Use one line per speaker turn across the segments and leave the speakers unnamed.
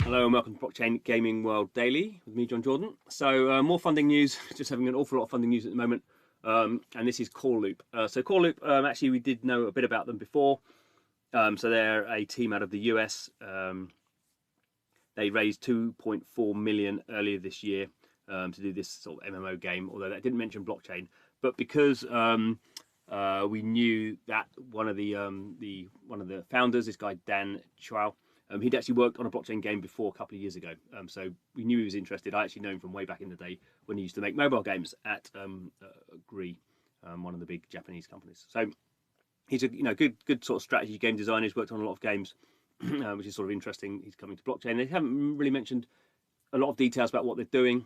Hello and welcome to Blockchain Gaming World Daily with me, John Jordan. So more funding news, just having an awful lot of funding news at the moment, and this is Core Loop. So Core Loop, actually we did know a bit about them before. So they're a team out of the US. They raised 2.4 million earlier this year to do this sort of MMO game, although that didn't mention blockchain. But because we knew that one of the founders, this guy Dan Chau, he'd actually worked on a blockchain game before a couple of years ago, so we knew he was interested. I actually know him from way back in the day when he used to make mobile games at Gree, one of the big Japanese companies. So he's a good sort of strategy game designer. He's worked on a lot of games, which is sort of interesting. He's coming to blockchain. They haven't really mentioned a lot of details about what they're doing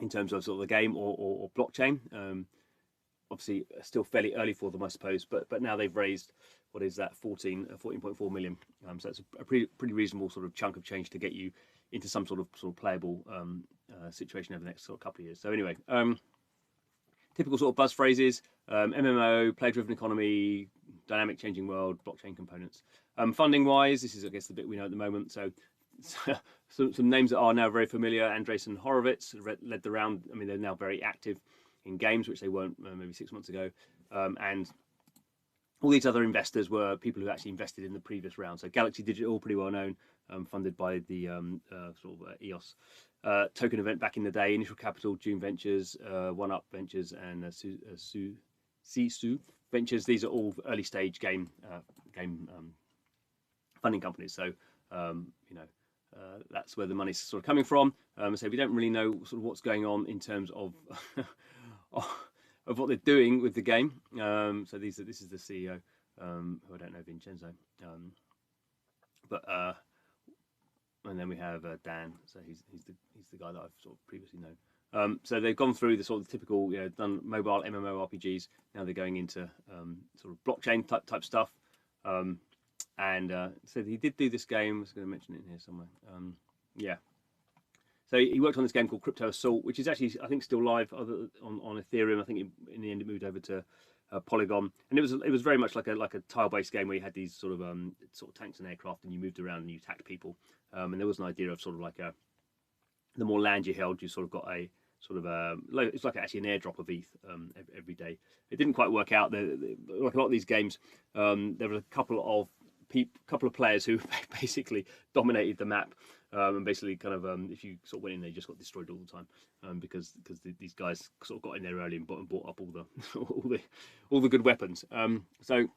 in terms of sort of the game or blockchain. Obviously, still fairly early for them, I suppose. But now they've raised, what is that, 14.4 million. So it's a pretty reasonable sort of chunk of change to get you into some sort of playable situation over the next sort of couple of years. So anyway, typical sort of buzz phrases: MMO, player-driven economy, dynamic changing world, blockchain components. Funding-wise, this is, I guess, the bit we know at the moment. So some names that are now very familiar: Andreessen Horowitz led the round. I mean, they're now very active in games, which they weren't maybe 6 months ago, and all these other investors were people who actually invested in the previous round. So Galaxy Digital, pretty well known, funded by the EOS token event back in the day. Initial Capital, June Ventures, One Up Ventures, and Sisu Ventures. These are all early stage game funding companies. So that's where the money's sort of coming from. So we don't really know sort of what's going on in terms of of what they're doing with the game. So this is the CEO, who I don't know, Vincenzo. And then we have Dan. So he's the guy that I've sort of previously known. So they've gone through the sort of typical, done mobile MMO RPGs. Now they're going into sort of blockchain type stuff. So he did do this game. I was going to mention it in here somewhere. Yeah. So he worked on this game called Crypto Assault, which is actually, I think, still live on Ethereum. I think in the end it moved over to Polygon, and it was very much like a tile-based game where you had these sort of tanks and aircraft, and you moved around and you attacked people. And there was an idea of sort of like the more land you held, you sort of got a sort of it's like actually an airdrop of ETH every day. It didn't quite work out. Like a lot of these games, there were a couple of players who basically dominated the map, and basically kind of if you sort of went in there, you just got destroyed all the time, because these guys sort of got in there early and bought up all the good weapons. So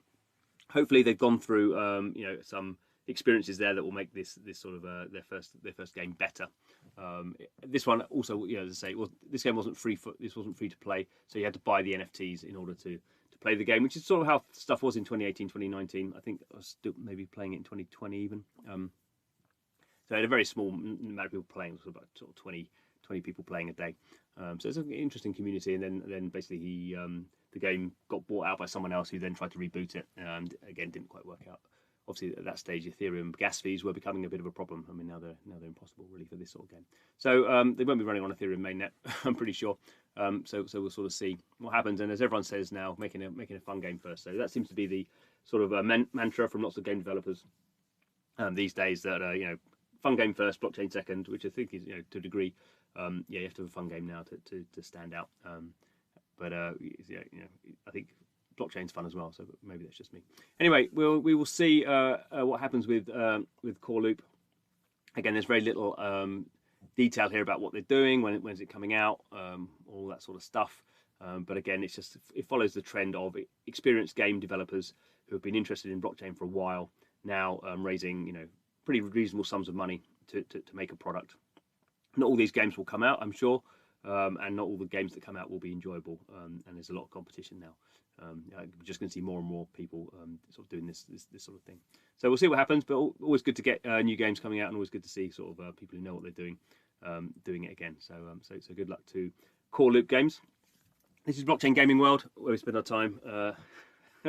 hopefully they've gone through some experiences there that will make this sort of their first game better. This one also, as I say, this game wasn't free to play, so you had to buy the NFTs in order to play the game, which is sort of how stuff was in 2018, 2019. I think I was still maybe playing it in 2020 even. So I had a very small amount of people playing, it was about sort of 20 people playing a day. So it's an interesting community, and then basically the game got bought out by someone else who then tried to reboot it, and again didn't quite work out. Obviously, at that stage, Ethereum gas fees were becoming a bit of a problem. I mean, now they're impossible really for this sort of game. So they won't be running on Ethereum mainnet, I'm pretty sure. So we'll sort of see what happens. And as everyone says now, making a fun game first. So that seems to be the sort of mantra from lots of game developers these days. That fun game first, blockchain second, which I think is to a degree. You have to have a fun game now to stand out. I think blockchain's fun as well, so maybe that's just me. Anyway, we will see what happens with Core Loop. Again, there's very little detail here about what they're doing, when's it coming out, all that sort of stuff. But again, it follows the trend of experienced game developers who have been interested in blockchain for a while now, raising pretty reasonable sums of money to make a product. Not all these games will come out, I'm sure. And not all the games that come out will be enjoyable, and there's a lot of competition now. We're just going to see more and more people sort of doing this sort of thing. So we'll see what happens, but always good to get new games coming out, and always good to see sort of people who know what they're doing it again. So good luck to Core Loop Games. This is Blockchain Gaming World, where we spend our time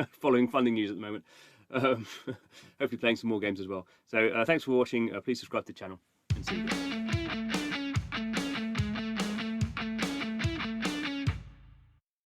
following funding news at the moment. Hopefully playing some more games as well. So thanks for watching. Please subscribe to the channel, and see you.